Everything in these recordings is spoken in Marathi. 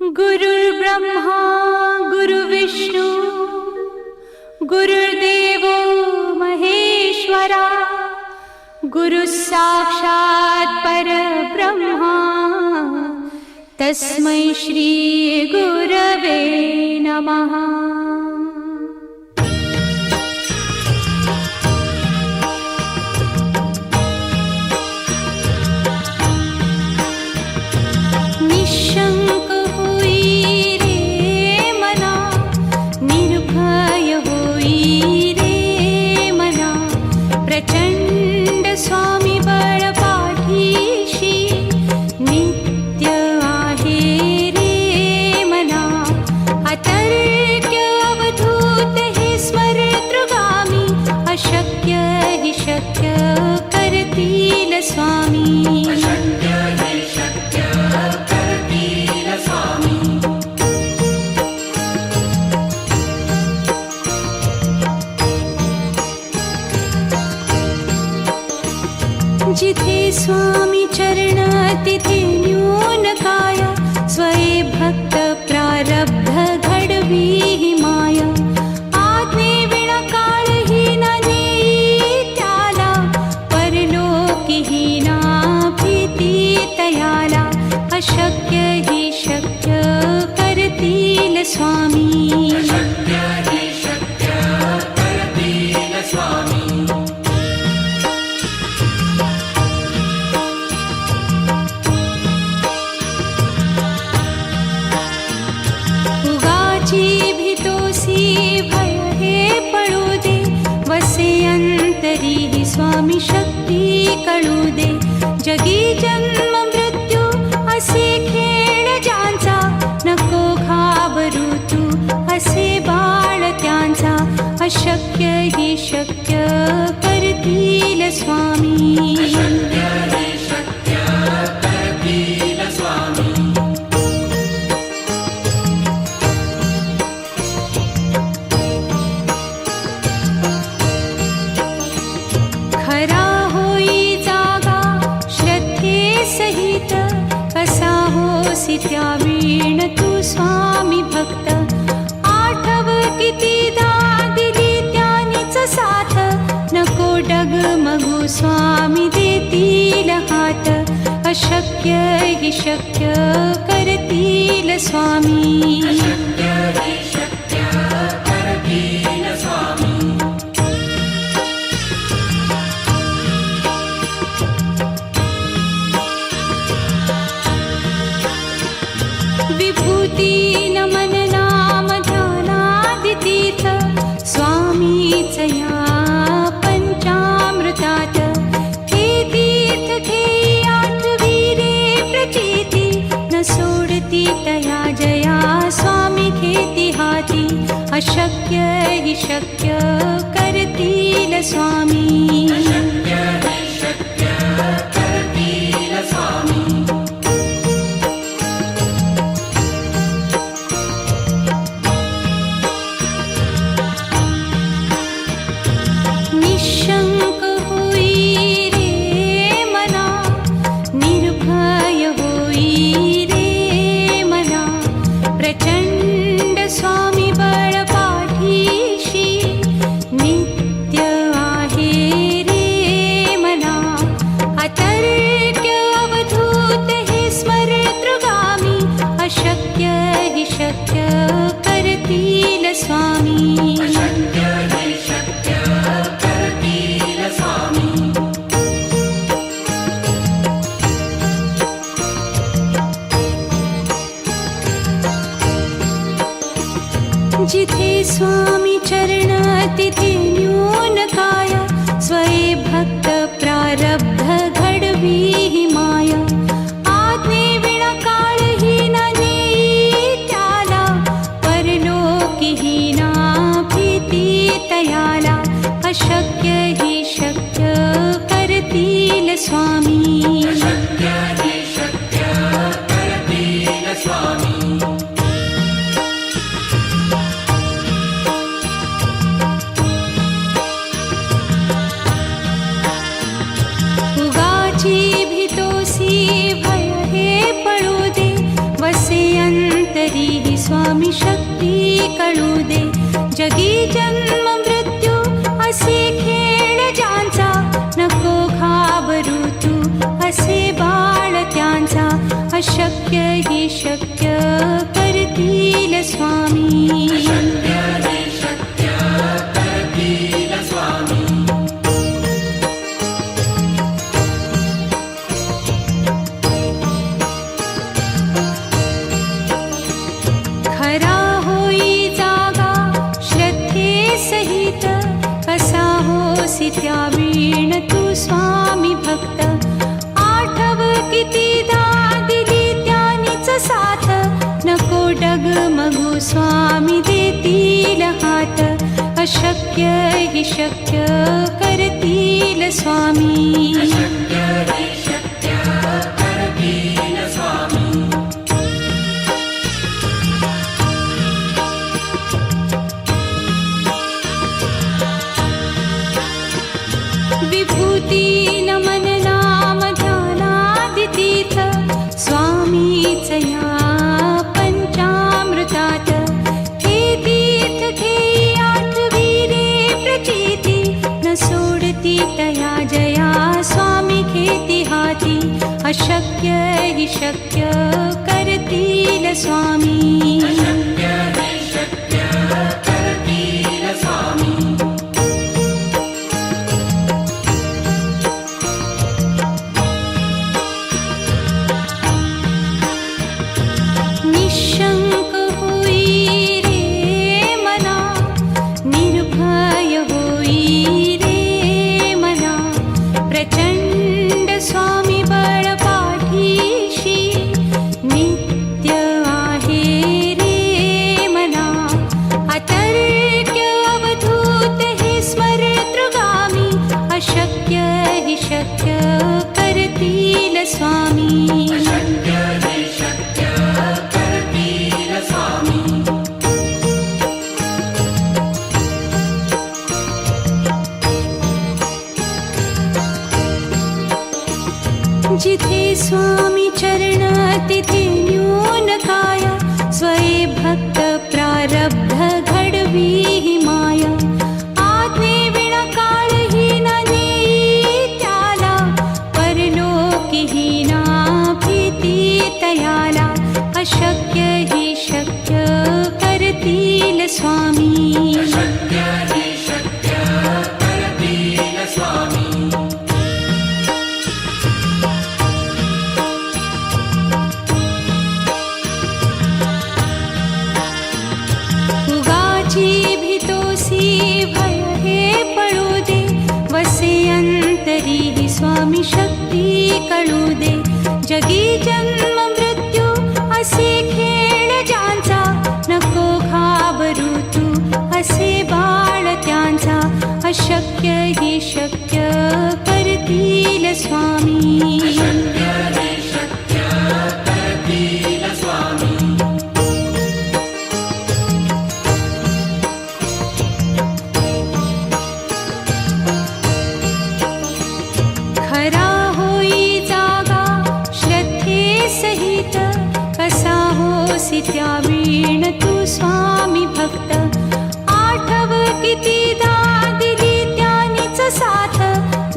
गुरुर्ब्रह्मा गुरुविष्णु गुरुर्देवो महेश्वरा गुरुः साक्षात् परब्रह्मा तस्मै श्री गुरवे नमः। निशंक होई रे मना, निर्भय होई रे मना, प्रचंड स्वामी बळ पाठीशी नित्य आहे रे मना। अतर्क्य अवधूत हे स्मरतृगामी, अशक्य हि शक्य करतील स्वामी। जिथे स्वामी चरण तिथे न्यून काया, स्वये भक्त प्रारब्ध घडवी ही माया। आज्ञे विना काळही ना नेई त्याला, परलोकी ही ना भीती तयाला। अशक्य ही शक्य करतील स्वामी। स्वामी शक्ती कळू दे, जगी जन्म मृत्यू असे खेळ ज्यांचा। नको घाबरू तू असे बाळ त्यांचा, अशक्य ही शक्य करतील स्वामी। त्यावीण तू स्वामी भक्त, आठव कितीदा दिली त्यानीच साथ। नको डगमगू स्वामी देतील हात, अशक्य हि शक्य करतील स्वामी। विभूती नमन नाम ध्यानादितीर्थ, स्वामीच या पंचामृतात। हे तीर्थ घेई आठवी रे प्रचिती, न सोडती तया जया स्वामी घेती हाती। अशक्य हि शक्य करतील स्वामी। निशंक होई रे मना, निर्भय होई रे मना, प्रचंड स्वामी बळ पाठीशी नित्य आहे रे मना। अतर्क्य अवधूत हे स्मरतृगामी, अशक्य हि शक्य करतील स्वामी। जिथे स्वामी चरण तिथे न्यून काया, स्वये भक्त प्रारब्ध घडवी ही माया। आज्ञे विना काळही ना नेई त्याला, परलोकी ही ना भीती तयाला। अशक्य ही शक्य करतील स्वामी। उगाची भीतोसी भय हे पळू दे, वसे अंत तरीही स्वामी शक्ती कळू दे. जगी जन्म मृत्यू असे खेळ ज्यांचा, नको घाबरू तू असे बाळ त्यांचा. अशक्य ही शक्य करतील स्वामी. खरा होई जागा श्रद्धे सहित, कसा होसी त्या वीण तू स्वामी भक्त. आठव कितीदा दिली त्यानीच साथ, नको डगमगू स्वामी देतील हात. अशक्य ही शक्य करतील स्वामी. विभूती नमन नाम ध्यानादितीर्थ, स्वामीच या पंचामृतात. हे तीर्थ घेई आठवी रे प्रचिती, न सोडती तया जया स्वामी घेती हाती. अशक्य ही शक्य करतील स्वामी. निशंक होई रे मना, निर्भय होई रे मना. प्रचंड स्वामी बळ पाठीशी, नित्य आहे रे मना. अतर्क्य अवधूत हे स्मरतृगामी, अशक्य हि शक्य करतील स्वामी. जिथे स्वामी चरण तिथे न्यून काया, स्वये भक्त प्रारब्ध घडवी ही माया. आज्ञे विना काळही न नेई त्याला, परलोकीही ना भीती तयाला. अशक्य ही शक्य करतील स्वामी. उगाची भीतोसी भय हे पळू दे, वसे अंतरी ही स्वामी शक्ती कळू दे. जगी जन्म मृत्यू असे खेळ ज्यांचा, नको घाबरू तू असे बाळ त्यांचा. अशक्य ही शक्य करतील स्वामी. खरा होई जागा श्रद्धे सहित, कसा होसी त्या वीण तू स्वामी भक्त. आठव कितीदा दिली त्यानीच साथ,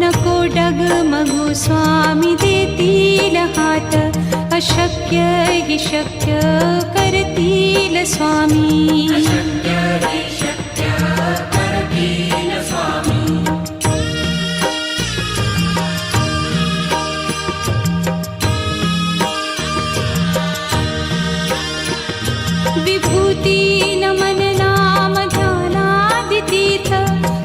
नको डगमगू स्वामी देतील हात. अशक्य हि शक्य करतील स्वामी. विभूती नमन नाम ध्यानादितीर्थ,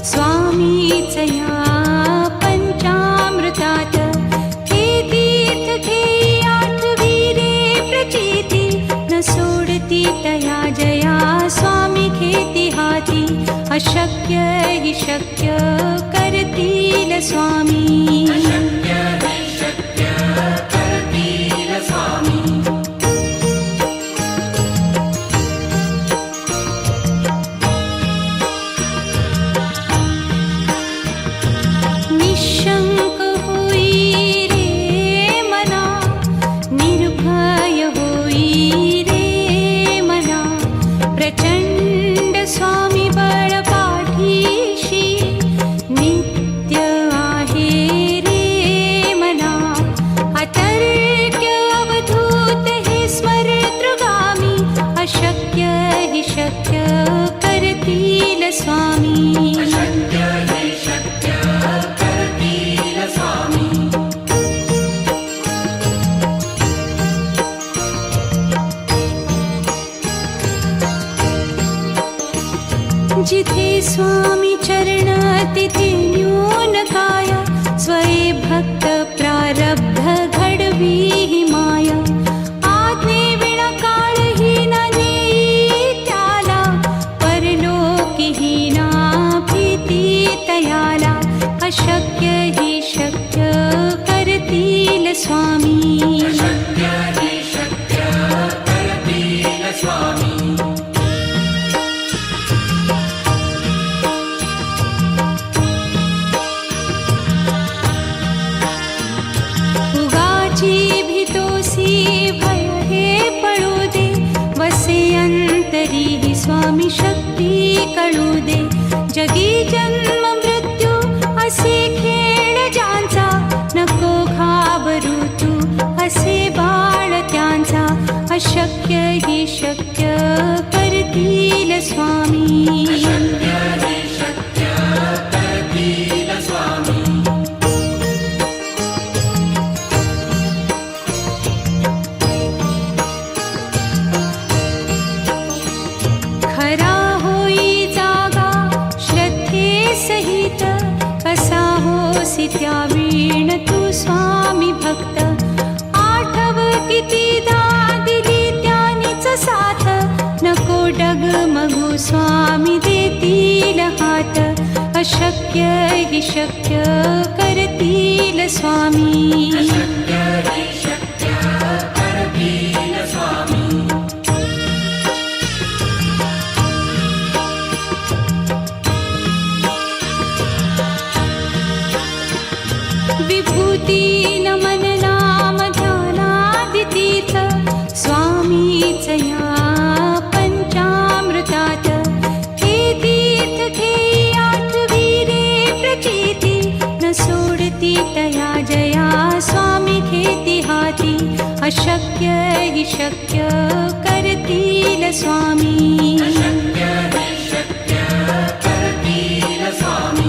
स्वामीच या पंचामृतात. हे तीर्थ घेई आठवी रे प्रचिती, न सोडती तया जया स्वामी घेती हाती. अशक्य हि शक्य करतील स्वामी. निशंक होई रे मना, निर्भय होई रे करतील स्वामी. अशक्य हे शक्य करतील स्वामी. जिथे स्वामी चरण तिथे न्यून काया. स्वये भक्त प्रारब्ध घडवी ही माया. आज्ञे विना काळही न नेई त्याला. परलोकीही ना भीती तयाला. अशक्य ही शक्य करतील स्वामी. अशक्य हे शक्य करतील स्वामी. उगाची भीतोसी भय हे पळू दे. वसे अंतरी ही स्वामी शक्ती कळू दे. जगी जन्म मृत्यू असे खेळ ज्यांचा. नको घाबरू तू असे बाळ त्यांचा. अशक्य ही शक्य करतील स्वामी. अशक्य हे शक्य करतील स्वामी. खरा होई जागा श्रद्धे सहित. कसा होसी त्या वीण तू स्वामी भक्त. आठव कितीदा दिली त्यानीच साथ. नको डगमगू स्वामी देतील हात. अशक्य ही शक्य करतील स्वामी. अशक्य हे शक्य करतील स्वामी. विभूती नमन नाम ध्यानादितीर्थ. स्वामीच या पंचामृतात. हे तीर्थ घेई आठवी रे प्रचिती. न सोडती तया जया स्वामी घेती हाती. अशक्य ही शक्य करतील स्वामी. अशक्य हे शक्य करतील स्वामी.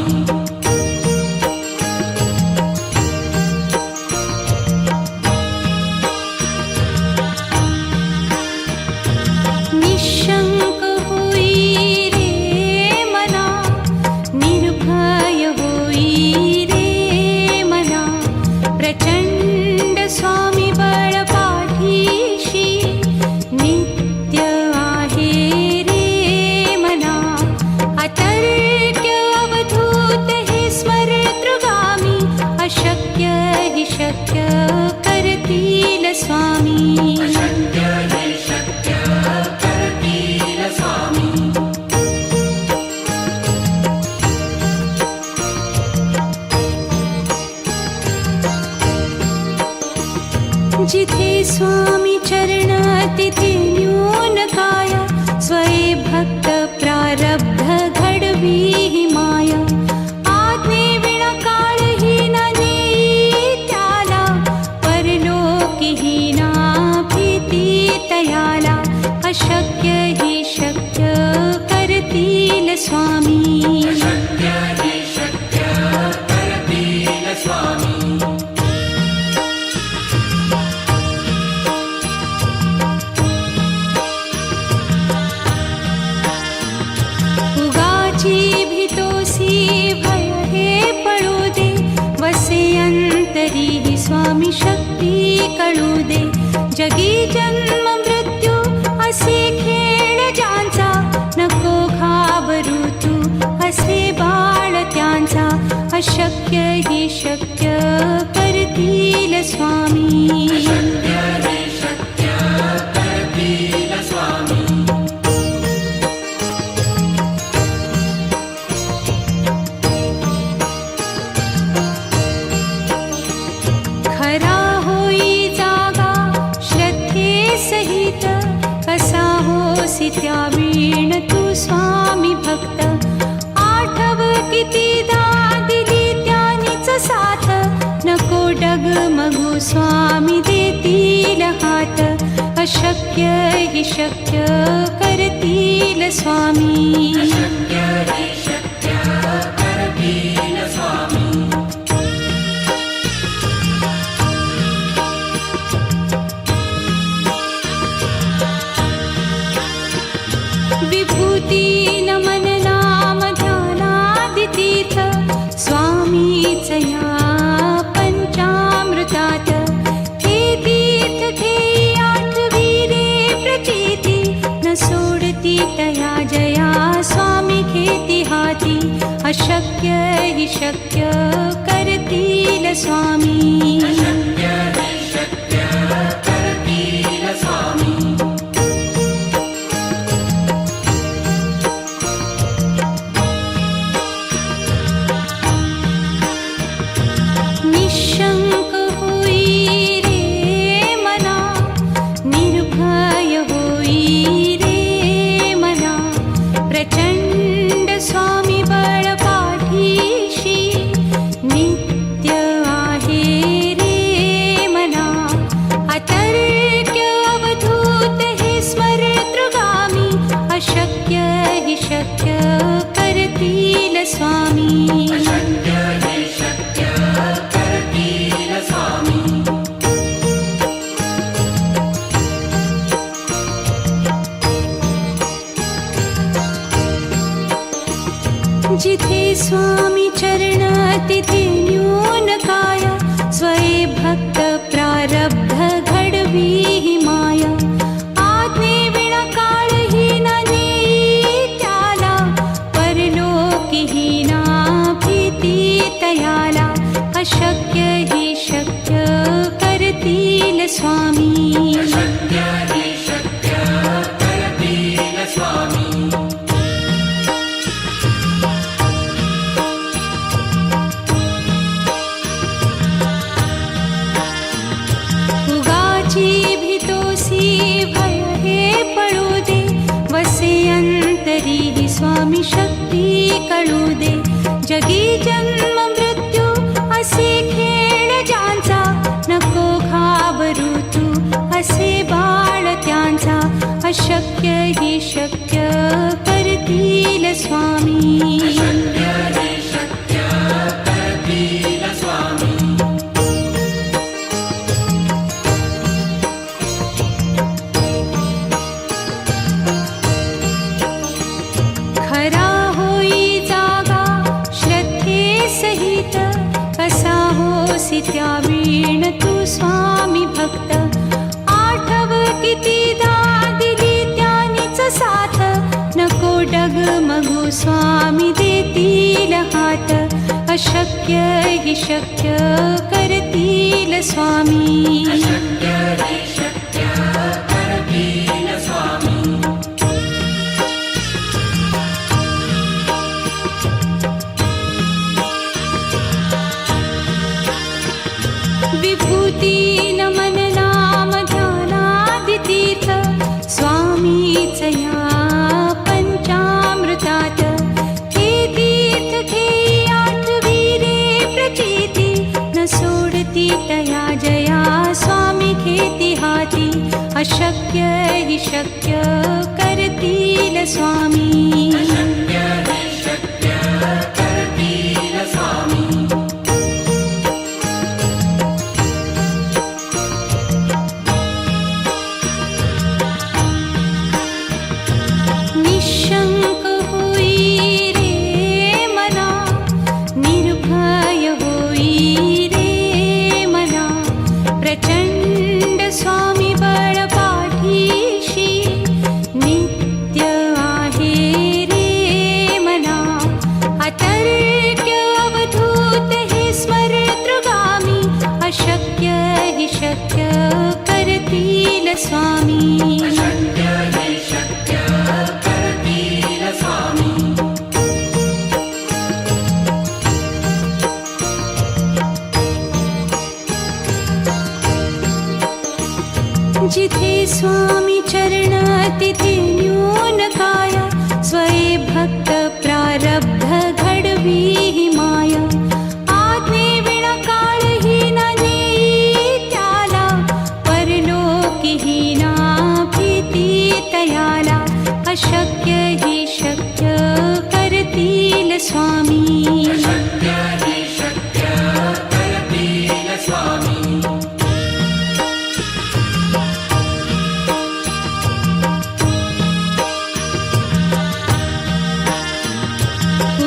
निशंक होई रे मना. निर्भय होई रे मना. प्रचंड स्वामी बळ पाठीशी. नित्य आहे रे मना. अतर्क्य अवधूत हे स्मरतृगामी. अशक्य ही शक्य करतील स्वामी. अशक्य हे शक्य करतील स्वामी. जिथे स्वामी चरण तिथे न्यून काया. स्वये भक्त प्रारब्ध घडवी ही माया. आज्ञे विना काळही न नेई त्याला. परलोकीही ना भीती तयाला. अशक्य ही शक्य करतील स्वामी. अशक्य हे शक्य करतील स्वामी. उगाची भीतोसी भय हे पळू दे. वसे अंतरी ही स्वामी शक्ती कळू दे. जगी जन्म मृत्यू असे खेळ ज्यांचा. नको घाबरू तू असे बाळ त्यांचा. अशक्य ही शक्य करतील स्वामी. अशक्य हे शक्य करतील स्वामी. खरा होई जागा श्रद्धे सहित. कसा होसी त्या वीण तू स्वामी भक्त. आठव कितीदा दिली त्यानीच साथ. नको डगमगू स्वामी देतील हात. अशक्य ही शक्य करतील स्वामी. अशक्य हि शक्य करतील स्वामी. विभूती नमन नाम ध्यानादितीर्थ स्वामीच या पंचामृतात. हे तीर्थ घेई आठवी रे प्रचिती, न सोडती तया जया स्वामी घेती हाती. अशक्य हि शक्य करतील स्वामी. अशक्य हि शक्य करतील स्वामी. निशंक होई रे मना, निर्भय होई रे मना. प्रचंड स्वामी बळ पाठीशी, नित्य आहे रे मना. अतर्क्य अवधूत हे स्मरतृगामी. अशक्य हि शक्य करतील स्वामी. अशक्य हि शक्य करतील स्वामी. जिथे स्वामी चरण तिथे न्यून काय. स्वये भक्त प्रारब्ध घडवी ही माया. आज्ञे विना काळही न नेई त्याला. परलोकीही ना भीती तयाला. अशक्य हि शक्य करतील स्वामी. अशक्य हि शक्य करतील स्वामी. उगाची भीतोसी भय हे पळू दे. वसे अंतरी ही स्वामी शक्ती कळू दे. जगी जन्म मृत्यू असे खेळ ज्यांचा. नको घाबरू तू असे बाळ त्यांचा. अशक्य हि शक्य करतील स्वामी. अशक्य हि शक्य करतील स्वामी. खरा होई जागा श्रद्धे सहित. कसा होसी त्या वीण तू स्वामी भक्त. आठव कितीदा दिली त्यानीच साथ. नको डगमगू स्वामी देतील हात. अशक्य हि शक्य करतील स्वामी. अशक्य हि शक्य करतील स्वामी. विभूती नमन नाम ध्यानादितीर्थ स्वामीच या पंचामृतात. हे तीर्थ घेई आठवी रे प्रचिती, न सोडती तया जया स्वामी घेती हाती. अशक्य हि शक्य करतील स्वामी. अशक्य हि शक्य करतील स्वामी. निशंक होई रे मना, निर्भय होई रे मना. प्रचंड स्वामी बळ पाठीशी, नित्य आहे रे मना. अतर्क्य अवधूत हे स्मरतृगामी. अशक्य हि शक्य करतील स्वामी. अशक्य हि शक्य करतील स्वामी. जिथे स्वामी चरण तिथे न्यून काय. स्वये भक्त प्रारब्ध घडवी ही माया. आज्ञे विना काळही न नेई त्याला. परलोकीही ना भीती तयाला. अशक्य हि शक्य करतील स्वामी. अशक्य हि शक्य करतील स्वामी.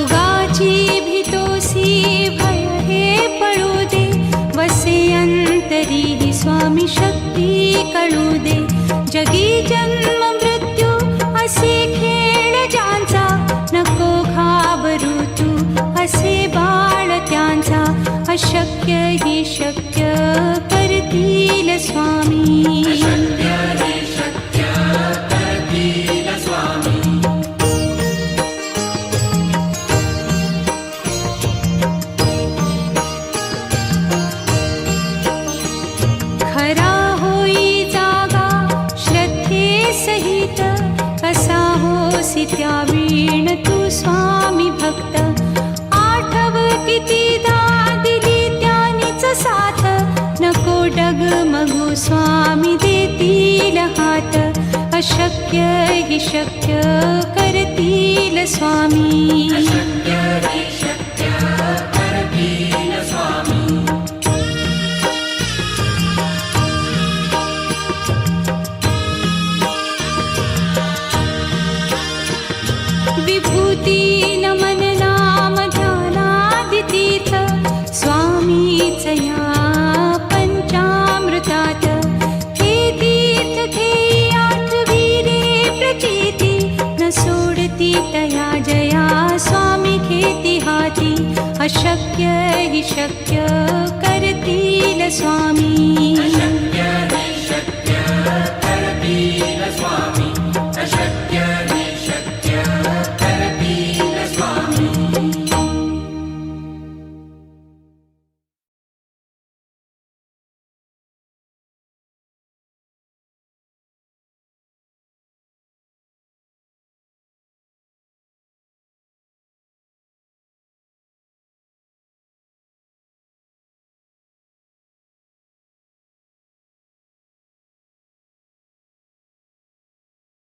उगाची भीतोसी भय हे पळू दे, वसे अंतरी ही स्वामी शक्ती कळू दे. जगी जन्म मृत्यू असे खेळ ज्यांचा, नको घाबरू तू असे बाळ त्यांचा. अशक्य हि शक्य करतील स्वामी. अशक्य हि शक्य करतील स्वामी. खरा होई जागा श्रद्धे सहित, कसा होसी त्या वीण तू स्वामी भक्त. आठव कितीदा दिली त्यानीच साथ, नको डगमगू स्वामी देतील हात. अशक्य हि शक्य करतील स्वामी. अशक्य हि शक्य करतील स्वामी. विभूती नमन नाम ध्यानादितीर्थ, स्वामीच या पंचामृतात. हे तीर्थ घेई आठवी रे प्रचिती, न सोडती तया जया स्वामी घेती हाती. अशक्य हि शक्य करतील स्वामी.